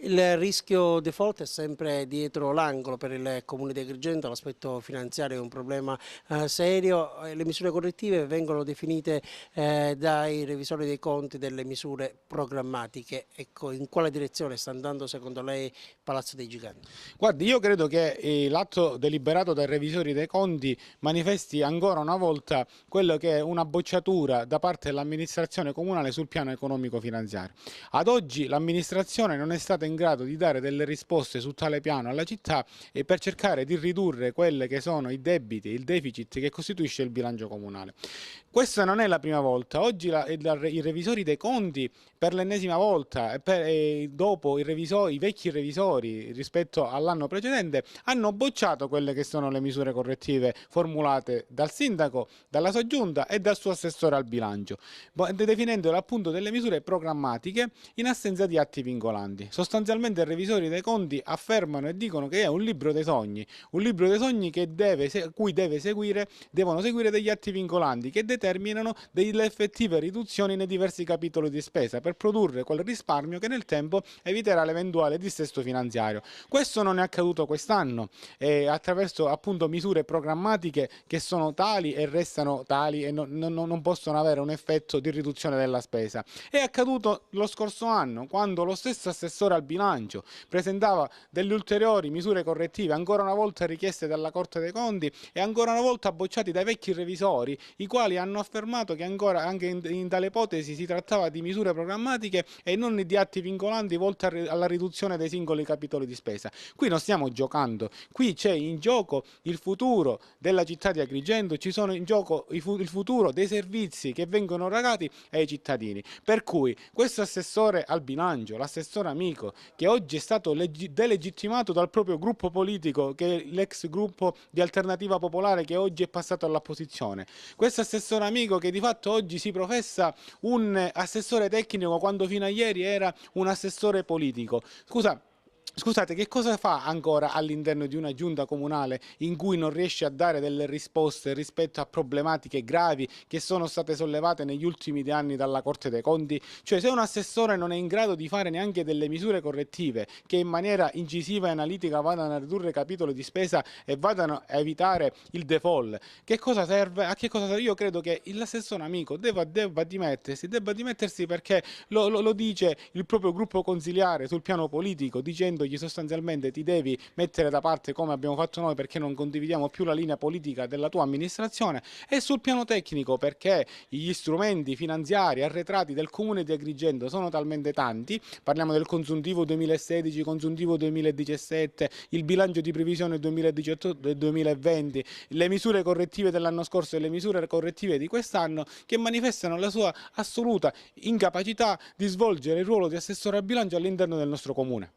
Il rischio default è sempre dietro l'angolo per il Comune di Agrigento, l'aspetto finanziario è un problema serio. Le misure correttive vengono definite dai revisori dei conti delle misure programmatiche. Ecco, in quale direzione sta andando secondo lei Palazzo dei Giganti? Guardi, io credo che l'atto deliberato dai revisori dei conti manifesti ancora una volta quello che è una bocciatura da parte dell'amministrazione comunale sul piano economico-finanziario. Ad oggi l'amministrazione non è stata in grado di dare delle risposte su tale piano alla città e per cercare di ridurre quelli che sono i debiti, il deficit che costituisce il bilancio comunale. Questa non è la prima volta. Oggi i revisori dei conti per l'ennesima volta dopo i vecchi revisori rispetto all'anno precedente hanno bocciato quelle che sono le misure correttive formulate dal sindaco, dalla sua giunta e dal suo assessore al bilancio, definendole appunto delle misure programmatiche in assenza di atti vincolanti. Sostanzialmente i revisori dei conti affermano e dicono che è un libro dei sogni che devono seguire degli atti vincolanti che determinano delle effettive riduzioni nei diversi capitoli di spesa per produrre quel risparmio che nel tempo eviterà l'eventuale dissesto finanziario. Questo non è accaduto quest'anno attraverso appunto misure programmatiche che sono tali e restano tali e non possono avere un effetto di riduzione della spesa. È accaduto lo scorso anno quando lo stesso assessore al bilancio presentava delle ulteriori misure correttive ancora una volta richieste dalla Corte dei Conti e ancora una volta bocciati dai vecchi revisori, i quali hanno affermato che ancora anche in tale ipotesi si trattava di misure programmatiche e non di atti vincolanti volti alla riduzione dei singoli capitoli di spesa. Qui non stiamo giocando, qui c'è in gioco il futuro della città di Agrigento, ci sono in gioco il futuro dei servizi che vengono erogati ai cittadini. Per cui questo assessore al bilancio, l'assessore amico, che oggi è stato delegittimato dal proprio gruppo politico, che è l'ex gruppo di Alternativa Popolare, che oggi è passato all'opposizione. Questo assessore amico che di fatto oggi si professa un assessore tecnico quando fino a ieri era un assessore politico. Scusate, che cosa fa ancora all'interno di una giunta comunale in cui non riesce a dare delle risposte rispetto a problematiche gravi che sono state sollevate negli ultimi anni dalla Corte dei Conti? Cioè, se un assessore non è in grado di fare neanche delle misure correttive che in maniera incisiva e analitica vadano a ridurre i capitoli di spesa e vadano a evitare il default, che cosa serve? A che cosa serve? Io credo che l'assessore amico debba dimettersi perché lo dice il proprio gruppo consiliare sul piano politico, dicendogli sostanzialmente ti devi mettere da parte come abbiamo fatto noi perché non condividiamo più la linea politica della tua amministrazione, e sul piano tecnico perché gli strumenti finanziari arretrati del comune di Agrigento sono talmente tanti. Parliamo del consuntivo 2016, consuntivo 2017, il bilancio di previsione 2018 e 2020, le misure correttive dell'anno scorso e le misure correttive di quest'anno, che manifestano la sua assoluta incapacità di svolgere il ruolo di assessore al bilancio all'interno del nostro comune.